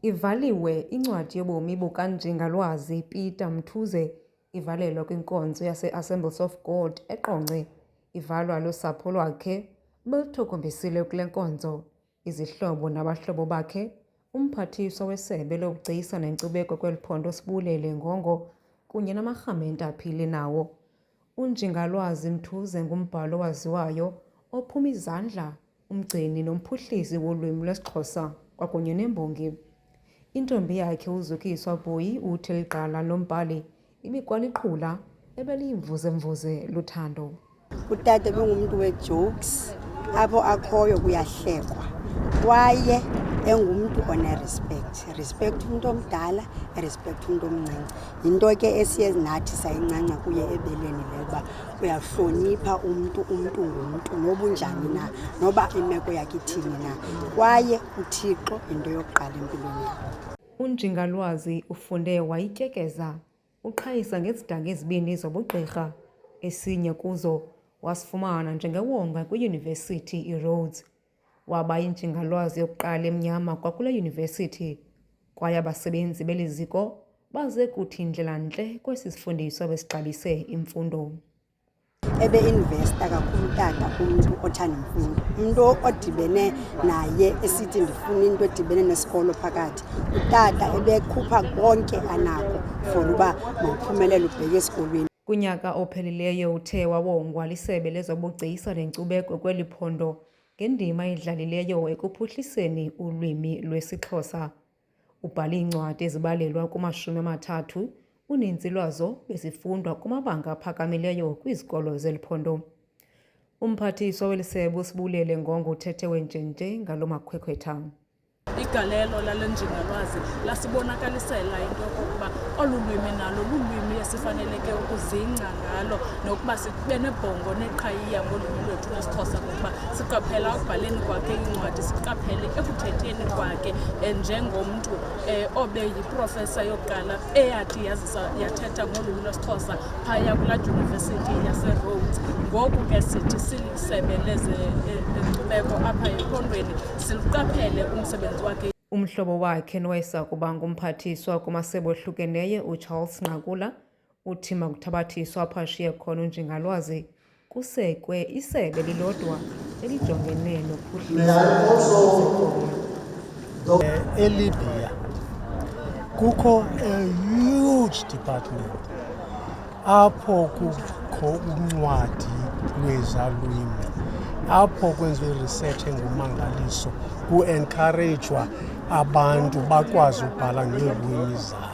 Ivaliwe incwadi yobomi bukaNjingalwazi Peter Mthuze ivalelwa kwinkonzo yase-Assemblies of God eQonce. Ivalwa lusapho lwakhe beluthokombisile kule nkonzo, izihlobo nabahlobo bakhe, umphathiswa wesebe lobugcisa nenkcubeko kweli phondo Sibulele Ngongo kunye namarhamente aphile nawo. UNjingalwazi Mthuze ngumbhali owaziwayo ophuma izandla, umgcini nomphuhlisi wolwimi lwesiXhosa kwakunye nembongi. Intombi yakhe uZukiswa Bhoyi uthi ligqala lombhali ibikwaliqhula ebeliyimvuze-mvuze luthando. Utata bengumuntu we-jokes, apho akhoyo kuyahlekwa kwaye engumuntu respect umuntu omdala, respect umuntu omncinci. Yinto ke esiye nathi sayincanca kuye ebeleni leba uyahlonipha umuntu ngumuntu noba unjani na, noba imeko yakhe ithini na, kwaye uThixo into yokuqala empilweni yakhe. UNjingalwazi ufunde wayityekeza, uqhayisa ngezidanga ezibini zobugqirha, esinye kuzo wasifumana njengewonga kwiYunivesithi iRhodes. Waba yinjingalwazi yokuqala emnyama kwakule yunivesithi, kwaye abasebenzi beli ziko baze kuthi ndlelantle kwesi sifundiswa besixabise imfundo. Ebe-investa kakhulu utata umntu othanda imfundo, umntu odibene naye esithi ndifuna into edibene nesikolo phakathi. Utata ebekhupha konke anako for uba mawuphumelele ubheke esikolweni. Kunyaka ophelileyo uthe wawongwa lisebe lezobugcisa nenkcubeko kweli phondo ngendima edlalileyo ekuphuhliseni ulwimi lwesiXhosa. Ubhale iincwadi ezibalelwa ku-30, uninzi lwazo bezifundwa kumabanga aphakamileyo kwizikolo zeli phondo. Umphathiswa weli sebe uSibulele Ngongo uthethe wenjenje ngalo makhwekhwetha. Igalelo lale Njingalwazi lasibonakalisela into yokokuba olu lwimi nalo lulwimi esifaneleke ukuzingca ngalo, nokuba sibe nebhongo neqhayiya ngolwimi lwethu lwesiXhosa, ngokuba siqaphela ukubhaleni kwakhe iincwadi, siqaphele ekuthetheni kwakhe njengomntu obe yiprofesa yokuqala eyathi yathetha ngolwimi lwesiXhosa phaya kulaa dyunivesithi yaseRhodes. Ngoku ke sithi silisebe lezenkcubeko apha ephondweni siluqaphele umsebenzi wakhe. Umhlobo wakhe nowayesa kuba ngumphathiswa kumasebe ohlukeneyo uCharles Nqakula uthi makuthabathiswa apho ashiye khona uNjingalwazi kusekwe isebe lilodwa elijongene nophuhliso. eLibya kukho a huge department apho kukho uncwadi lwezalwimi, apho kwenziwe research engumangaliso, ku-encouragewa abantu bakwazi ukubhala ngeelwimi zabo.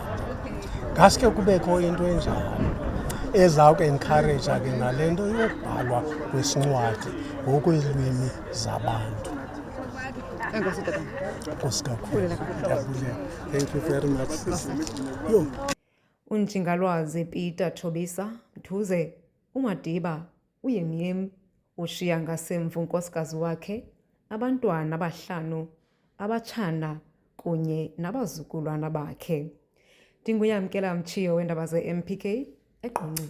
Ngaske kubekho into enjalo ezawuku-encouraja ke ngale nto yokubhalwa kwesincwadi ngokweelwimi zabantu. Nkosi kakhulu. Thank you very much. UNjingalwazi Peter Thobisa Mthuze, uMadiba, uYemyem, ushiya ngasemva unkosikazi wakhe, abantwana aba-5, abatshana kunye nabazukulwana bakhe. Ndinguyamkela Mchiyo weendaba ze-MPK eQonce.